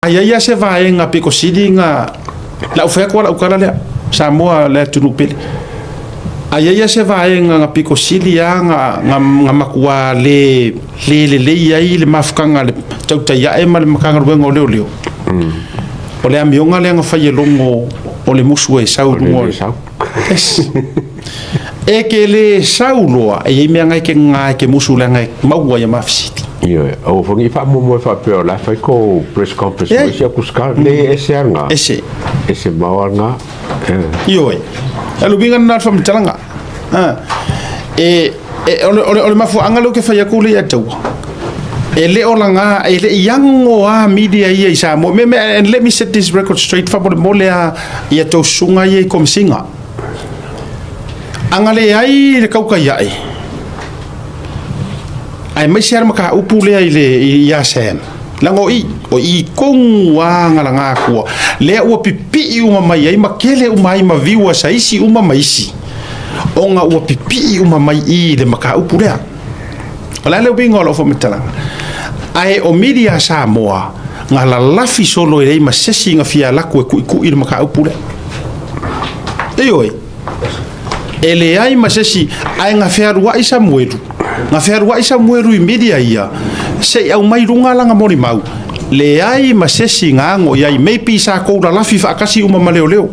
Ia se vaenga pe ko sidinga la ufea ko la ukala le Samoa le tunupele. Ia se vaenga nga pe ko sidia nga makua le ia le mafukanga le tautai ya e mal makanga ruenga leo. O le amionga le nga fai longo o le musu e sau lungo. E ke le sau loa e me nga ke musu le nga maua ya mafisiti. O fongi fa mo fa pe la fa ko press conference sia kuska le esenga. Ese mawanga. Alu binga na fa mtalanga. Ole mafu angalo ke fa yakule ya tau. Ele olanga ele yango a media ia isa mo and let me set this record straight for the mole ia to sunga ia kom singa angale ai le kauka ia ai mai share maka upule ai le ia sen lango i kong wa ngalanga ko le o pipi uma mai ai makele uma mai ma viwa saisi uma mai si onga o pipi uma mai I le maka upule ala le bingo lo fo metala ai o media Samoa nga la lafi solo e ma sesi nga fia la ku i maka upule ele ai ma sesi ai nga fea rua isa mueru I media ia se au mai runga la nga mori mau le ai ma sesi nga ngo ia maybe sa ko la lafi fa kasi uma maleo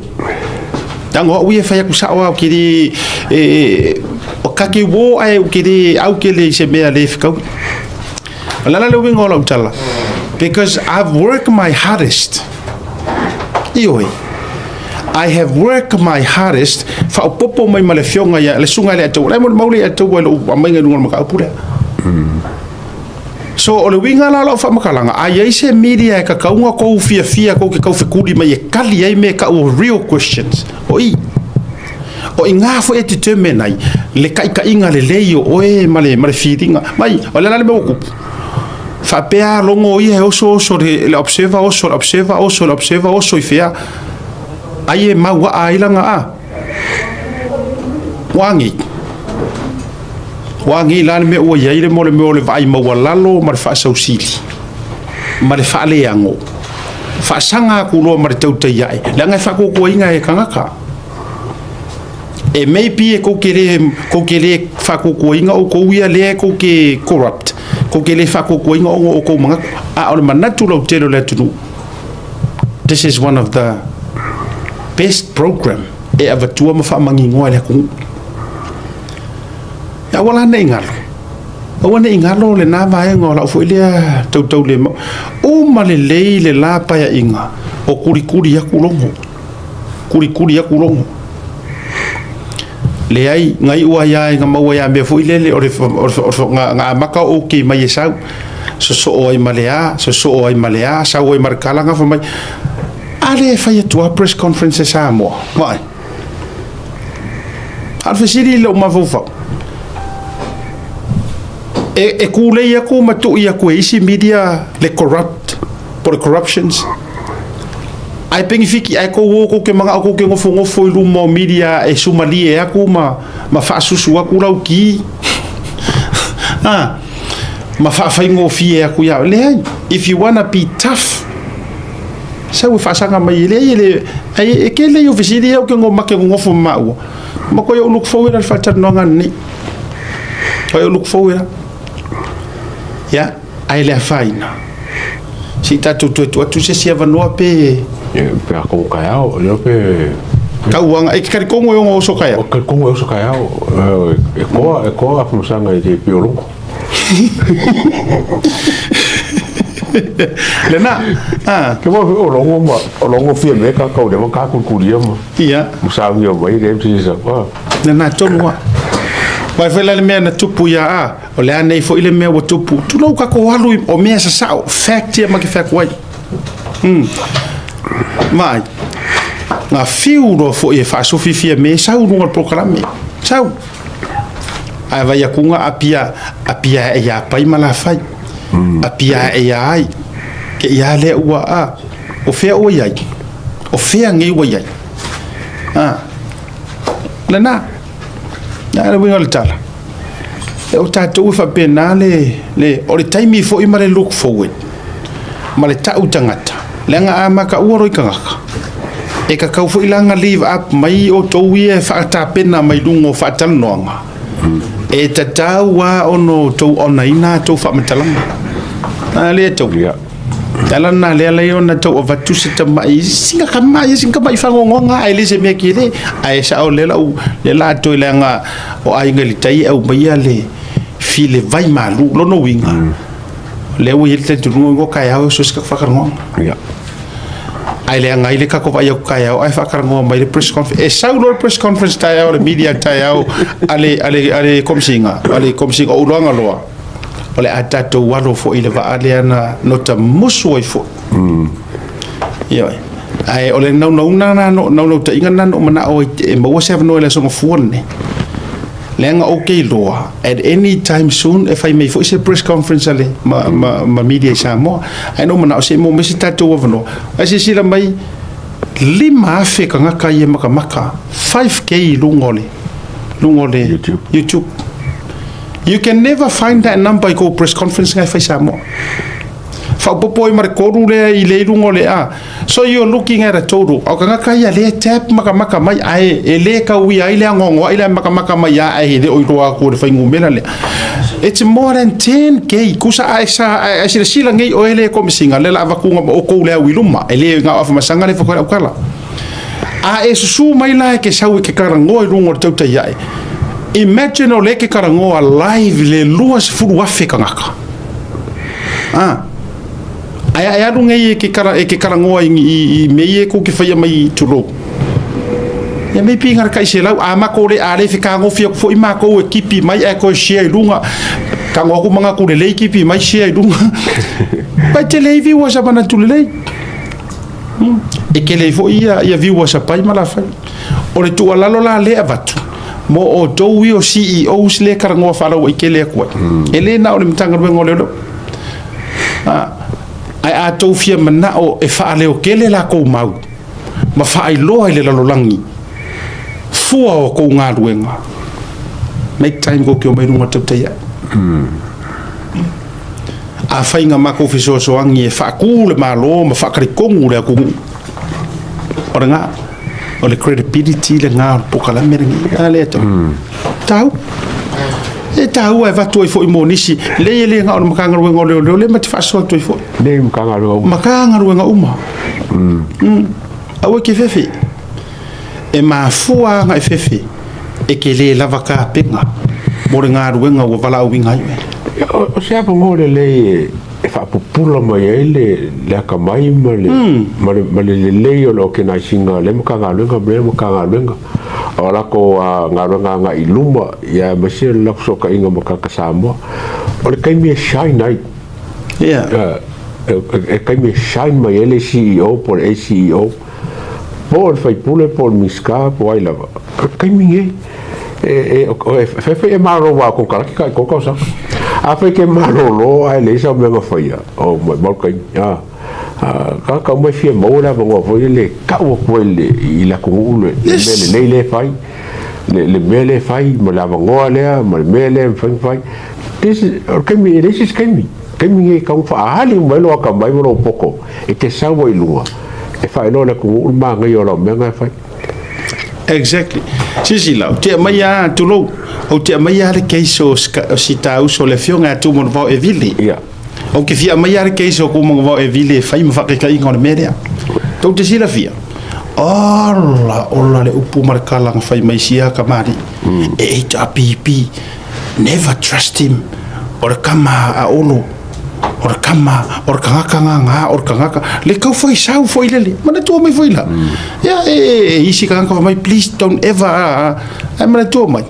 tango uie fa ku sa o kiri o kaki wo ai kiri au kele se mea le fikau la le wingo la utala because I've worked my hardest I have worked my hardest fa popo mai male fionga ya le sunga le atu le mo mauli atu lo mai ngai ngol maka pura so o le winga la fa makalanga ai se media ka kaunga ko fia ko ke kau fikuli mai kali ai me ka o real questions o inga fo e determine ai le kai ka inga le leio male feedinga mai o le mo ku fa pea longo ia oso le observa oso I fea ai maua ailanga wangi lan me o ia ile mo le vai maua lalo ma fa sausili ma le fa le ango fa sanga ku lo ma tautai ia la ngai fa ko inga e kangaka e maybe ko kele fa ko inga o ko ia le ko ke corrupt ko ke le fa ko inga o ko manga o manatu lo telo le tunu this is one of the best program e avatua ma fa mangi ngoa le ku ya wala nei ngalo le na vai ngola fo ile tau le o male le la pa ya inga o kuri ya kulongo le ai ngai ua ya nga maua ya me fo ile le o nga maka o ke mai sau so o ai malea sa o ai markala nga fo mai ale fa ya tua press conference sa mo mai al Fesili lo ma fo e kule ya ko matu ya ko isi media le corruptions ai pengifiki ai ko wo ko ke manga ko ke ngofo ilu mo media e sumali e aku ma fa susu aku lau ki ma fa ngo fie aku ya le if you wanna be tough so fa sanga mai le ai ke le yo Fesili o ke ngoma ke ngofo mau ma ko yo look forward al fatar no ngani ko yo look forward ya ai le faina si tatu tu se sia vanua pe pe ko kaya yo pe kauanga e kari kongo yo so kaya o kongo yo so kaya e ko a funanga de piolongo lena ke mo o longo fie me ka de mo ka kukuria mo ia musa yo vai de precisa lena tonwa vai fela le mena tupu ya o le anei fo ile me o tupu tu no ka ko walu o me sa fact ya ma ke fact wai mai na fiuro fo e fa so fifia me sa no programa sa ai vai akunga apia e ya pai mala fai apia e ya ai ke ya le wa o fe o yai o fe ngi wa yai lena na we ngol tala o tatu fa penale le o le time fo i male look forward male ta utangata lenga ama ka ua roi kangaka e ka kau fo ilanga leave up mai o tou ia fa ta pena mai lungo fa tal noanga e tata wa ono tou ona ina tou fa matalanga ale tou tala na le ona tou o vatu se ta mai singa mai fa ngonga ai le se me ki le ai sa o le la to lenga o ai ngali tai au mai ale file vai malu lo no winga le o yete tu ngo kai au so ska fa karngo ai le ngai le ka ko vai kai au ai fa karngo mai le press conference e sa lo press conference tai au le media tai au ale komsinga o longa loa ole atato walo fo ile va ale ana nota musu ai fo yo ai ole no ta ingana no mana o e mo se no le so ngofone lenga okay loa at any time soon if I may for a press conference ale ma media sa mo ai no mana o se mo mesi tato wano ai se sila mai lima fe kanga kai maka 5k lungole YouTube. You can never find that number I go press conference ngai fai samo. Fa popo I mar koru le I le lungo le a. So you're looking at a total. O kanga kai le tap maka mai ai e le ka wi ai le ngongo ai le maka mai ai le o roa ko le fai ngumela le. It's more than 10k kusa ai sila ngai o ele ko misinga le la vakunga o ko le wiluma ele nga of masanga le fa kala. A e su mai la ke sau ke karango I lungo tauta ai. Imagine o leke karangoa live le luas furu afe kangaka. Ai adu ngai ke karangoa I meye ko ke faya mai turo. Ya me pinga kai se lau ama ko le ale fika ngofia fo ima ko ekipi mai e ko share lunga. Ka ngo ko manga ko le ekipi mai share lunga. Pa televi wa sa bana tulele. E ke le fo ia vi wa sa pai mala fa. O le tu ala la le avatu. Mo o tou o CEO le karangoa whara o ike lea kua. Ele na o le mtanga ruengo leo. Ai a tou fia mana o e wha leo kele la kou mau. Ma wha ai loa I le lalolangi. Fua o kou ngā ruenga. Make time ko kio mai runga tautai ai. A whainga mako fisoasoangi e wha kule maa loa ma wha karikongu lea kungu. Ora ngā. O le credibility le ngā pokala merengi ale tau e tau e vatu I fo I monisi le ngā o makanga ruenga leo le mati faso tu I fo le makanga ruenga uma awe ke Fefe e mafua nga Fefe e ke le lava ka penga mo le ngā ruenga o vala winga o se apa ngore le e fa popula mai ele le ka mai male le o lo ke na singa le makanga luenga ora ko nga iluma ya masi la so ka inga makaka samo o le kai mi shine night e kai mi shine mai ele CEO por CEO por fai pule por miska po ai lava kai mi Fefe e maro wa ko kala ki ko sa a fe ke maro lo ai le sa me ma foi o mo mo kai ka mo fie mo la mo foi le ka o ko le I la ko le le fai le mele fai mo la ngo le mo mele fai this ke mi this is ke mi e ka fa ali mo lo ka mai mo poko e ke sa wo ilua e fai no la ko ma ngai o lo me ngai fai. Exactly. Sisi la, te mai a tulo, o te mai a le keiso si tau so le fionga tu mo va e vili. O ke fia mai a le keiso ko mo va e vili e fai mo fa ke kai ngone media. Tau te sila fia. Ola le upu markala nga fai mai sia kamari. E ta pipi. Never trust him. Or kama a olo. Or kama, or kangaka, le kau foi sau foi lele, mana tua mai foi la. Ya isi kangaka mai please don't ever ai mana tua mai.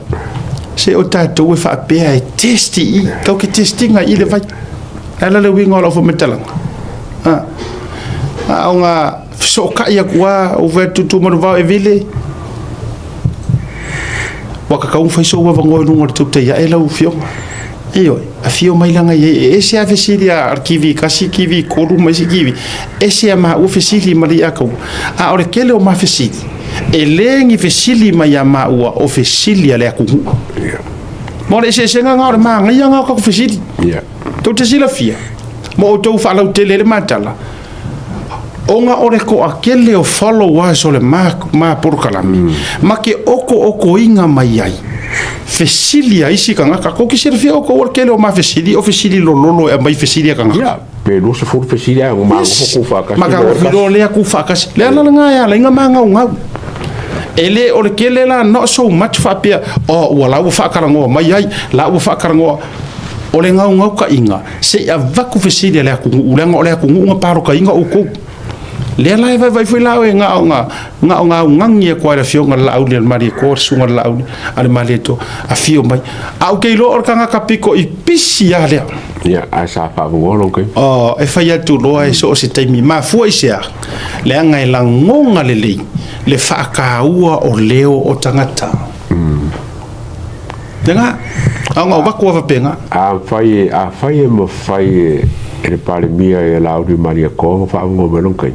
Se o tatou e fa pea e testi kau ke testinga I le vai. Ala le winga o fo metalang. Au nga so ka ia kua o vetu tu mo va e vile. Waka kau fai so wa ngo no ngor tu te ya ela u fio. Iyo, a fio mai langa e se a Fesili a arkivi kasi kivi koru mai si kivi. E se a ma u Fesili mali akau. A ore kele o ma Fesili. E lengi Fesili mai a ma ua o Fesili a le aku. Mo le se nga ore ma ngai nga ka Fesili. Tau te sila fia. Mo o tau fa lau tele le matala. onga ore ko akele o followers ole ma porkalami ma ke oko inga mai ai Fesili isi kanga ka ko kisir fi oko or kele o ma Fesili lolo e mai Fesili kanga ya pero se for Fesili o ma ko fa ka ma ka o le ku fa ka le la nga ya le nga ma nga ele o kele la not so much fa pia o wala u fa karango mai ai la u fa karango o le ngau ka inga se a vaku Fesili le ku ulenga o le ku nga paro ka inga o ko le lai vai foi la nga ngangi ko ala fionga la au le mari ko sunga la au ale maleto a fio mai au ke lo or kanga kapiko I pisi ale ya a sa fa ngolo ko e fai atu lo ai so se taimi ma foi sia le anga la ngonga le fa ka ua o leo o tangata denga anga va ko va penga a fai mo fai e pare mia e la au di mari ko fa ngo melon kai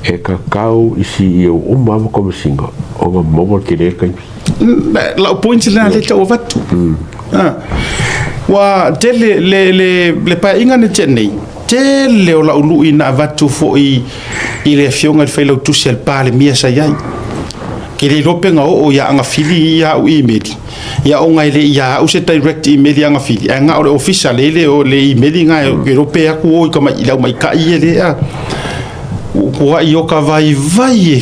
e kakau isi o umama como singa o mo que le kai la point la le o vatu wa tele le pa inga ne tenei tele o la ulu ina vatu fo I le fionga fe lo tu sel pale mia sa yai ke le lopenga o ya anga fili ya u email ya o ngai le ya u se direct email ya anga fili anga o official le o le email nga europea ku o kama ila mai ka I le a wa io ka vai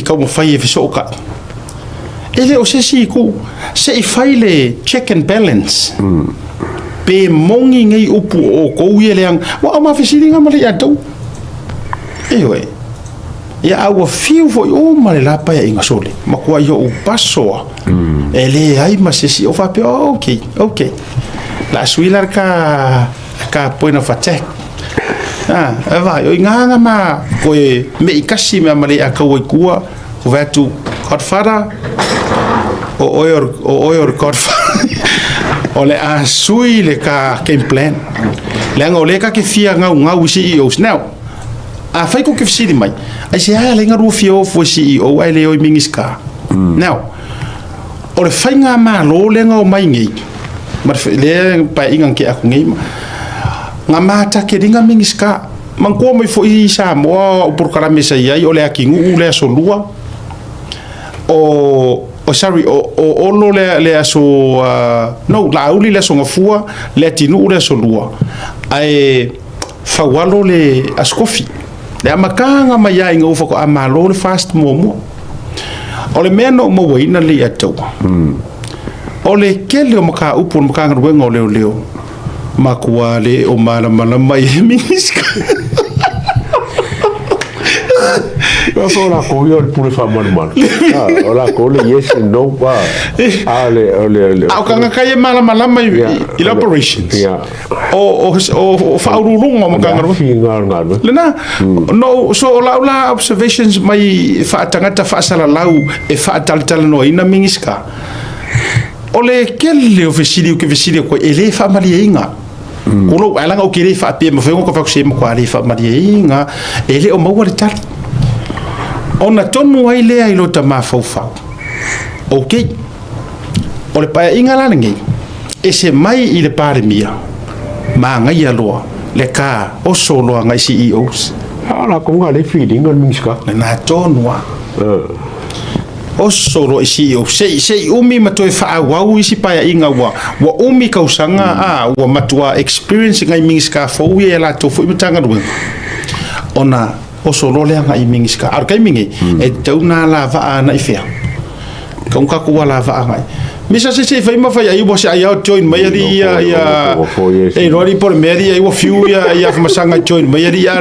como fai e soka ele o se si ku se I fai le check and balance pe mongi ngai upu o ko ile ang wa ma Fesili nga mali atu ewe ya au fiu foi o male la pa inga sole ma ko io o passo ele ai ma se si o fa pe okay la suilar ka poina fatek va yo nganga ma ko me ikasi me mali akau kua ko vatu godfather o oyor godfather ole a sui le ka game plan le ngole ka ke fia ngau CEOs now a fai ko ke Fesili mai ai se le ngaru fio fo CEO ai le o mingiska now ole fai nga ma lo le ngau mai ngi mar le pa ingan ke aku ngi nga mata ke dinga mingiska man ko mai fo I sa mo por kala mesa ia ole akingu le solua o sorry o lo le aso no la uli le songa fua le tinu le solua ai fawalo le askofi le amakanga mai ai ngo fo ko amalo le fast momo ole meno mo weina le ato ole kele o maka upu maka ngwengo leo makuale o mala mai miniska yo so la ko yo pour fa mal ola ko le yes no pa ale au kanga kai mala mai il operations o fa urulung mo kanga lena no so la observations mai fa tangata fa sala lau e fa tal no ina miniska ole kelle o Fesili ko ele fa maliinga kulo alanga o kire fa pe mo fe ko fa ko se mo ko ale fa maliinga ele o mo wale tal ona tonu ai le ai lo tama fa okay ole pa inga la ngi e se mai I le pare mia ma ngai alo le ka o solo ngai CEOs ala ko ngale feeding on miska na tonu o solo isi o sei umi matoi fa wa isi pa inga wa umi kausanga wa matua experience ngai mingiska fo wi la to fo mitanga do ona o solo le ngai mingiska ar kai mingi e tauna la va na ifea kong ka ku la va ngai misa se fai ma fai ai bo se ai join mai ri ya e no ri por meri ai wo fiu ya fa masanga join mai ri ya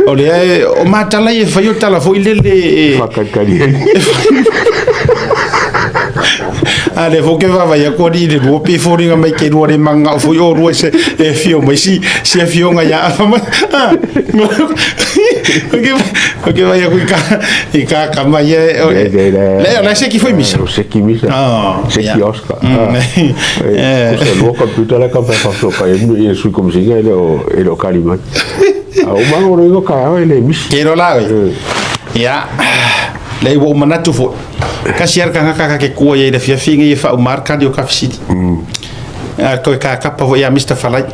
o le o mata la e fai o tala fo ile fa kakari ale fo ke va ya ko di de bo pe fo ringa mai ke do re manga fo yo ro se e fio mai si fio nga ya fa ma okay va ya ku ka kama ye le se ki foi misa se ki misa se ki Oscar se lo computer la ka fa so ka e su como si e lo kalima o ma ro go ka ele misa ke ro la ya le wo manatu fo ka siar ka ke ko ye de fia finga ye fa o marca de o ka Fesili ko ka pa vo ya Mr Falai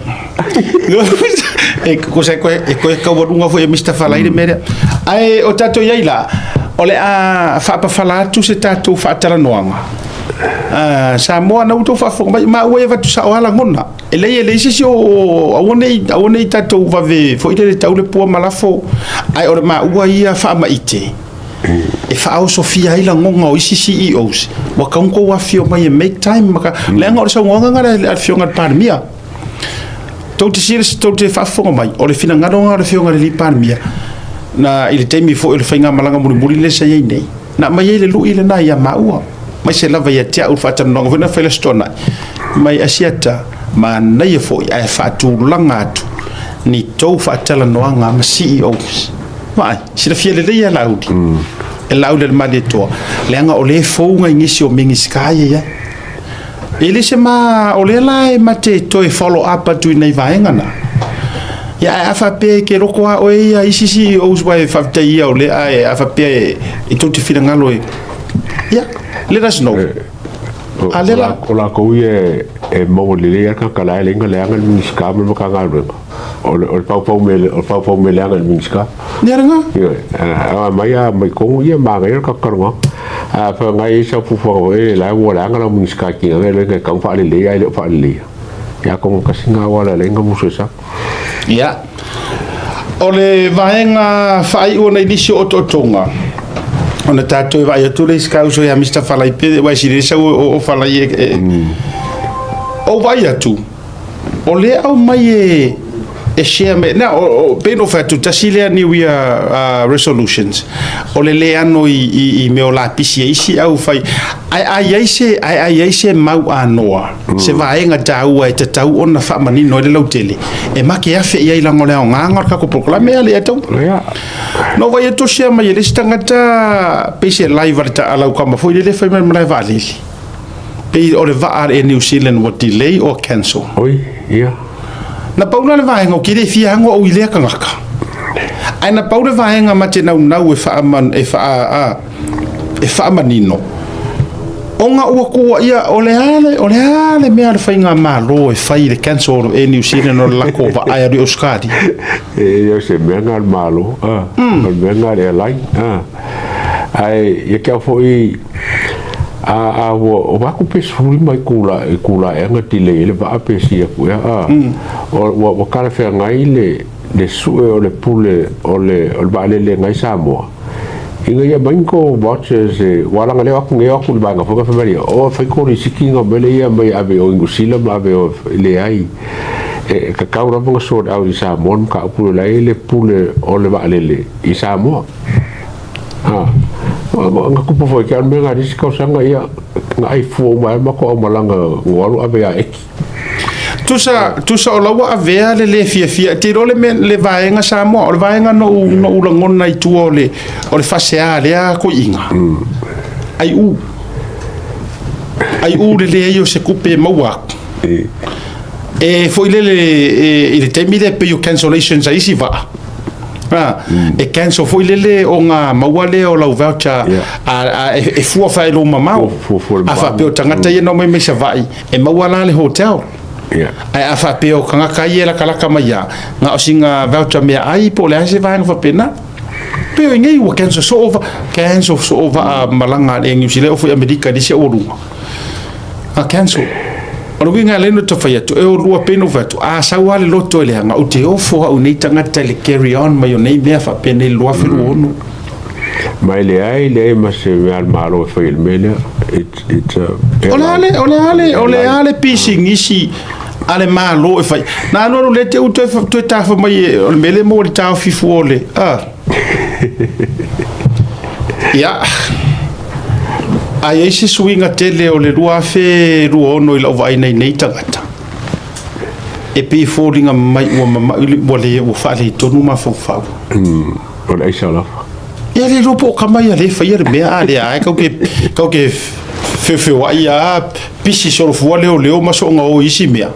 e ko se ko ka wo dunga vo ya Mr Falai de mere ai o tato yaila ole a fa pa fala tu se tato fa tala noanga sa mo na uto fa fo ma we va tu sa ala ngona ele si o awone tato va ve fo ile taule po malafo ai ora ma ua ia fa ma ite e fa o sofia ila ngonga o isi CEOs wa kaunko wa fio mai make time maka lenga o sa ngonga ngara fio ngat parmia to te sires to te fa fo mai o le fina ngaro ngara fio ngara li parmia na ile temi fo ile fainga malanga muri le sa ye nei na mai ile lu ile na ya maua mai se lava ya tia u fata no vena fele stona mai asiata ma nei fo ai fa tu langa tu ni to fata la no nga ma CEOs mai se le fiele le ya laudi e laude ma de to lenga o le fo nga ngisi o mingi sky ya ele se ma o le lai ma te to e follow up tu nei vaenga na ya afape ke roko o ia isi o swa fa te ia o le ai afape e to te fina ngalo ya let us know alela ola ko e mo le ka kala le ngale ngal miska mo ka ngal o pau me le ngal miska neranga mai ko ia ma ga ka karwa fa ngai sa fu fo e la wo la ngal miska ki le ka fa le ai le fa le ya ko ka singa wala le ngam musa ya ole vaenga fai ona inisi o totonga ona tato vai o tule skauso ya Mr. Falaipe vai siresa o falai o vai atu ole au mai e share me na o peno fa tu tasile ni we resolutions ole le ano I me ola pisi isi au fai ai se mau anoa se vaenga tau e tau ona fa mani no le lautele e make ya fe ia lango le nga ka ko proclame ale ato no vai to share mai le stangata pisi live ta ala ka ma foi le fai mai vale pe ole va ar New Zealand what delay or cancel oi ia na paula le vaenga o kire fia ngo o ile ka ngaka ai na paula vaenga ma te nau e fa man e fa manino onga ua ko ia ole ale me al fainga malo e fai le cancel e New Zealand no la ko va ai ri oskadi yo se menga malo menga le lai ai ye ka foi o va ku pesuri mai kula e ngati le va pesi ku ya o kala fe ngai le su o le pule o le va le ngai Samoa inga ia banko watches wala ngale aku nge aku le banga foka family o fa ko ri sikinga mele ia mai ave o ingusila ma ave o le ai ka kaura bonga sort au I Samoa ka pule le pule o le va le I Samoa nga kupo foi ke me nga disi ka sanga ia nga ai fu mai ma ko malanga ngolu ave ya eki tusa o lawa avea le fia te role me le vaenga Samoa o le vaenga no ulangona I tu o le fasea le a ko inga ai u le yo se kupe maua e foi le temi de pe cancellations ai si va e cancel foi lele o nga mawale o lau voucher e fua fai lo mamau a fa pe o tangata ye no me se vai e mawala le hotel ai a fa pe o kanga kai la kala kama ya nga o singa voucher me ai po le se vai fa pena pe o ngai o cancel so over malanga e New Zealand o foi America di se o runga a cancel Ora winga le no tofa ya to e o rua peno vatu a sa wale loto le nga o te ofo o nei tangata le carry on mai o nei mea fa pene loa firu onu mai le ai le ma se al malo fa il mele ole ale pising isi ale malo e fai na no le te uto to ta fa mai o mele mo le ta fifu ole ya ai se swinga tele o le rua fe ruono I lava nei tangata e pe falling mai o le o fa le tonu ma fa o le sala ya le ropo kamai le fa ia me ale ai ka ke fefe wa ia pisi so fu le o ma so nga o isi mea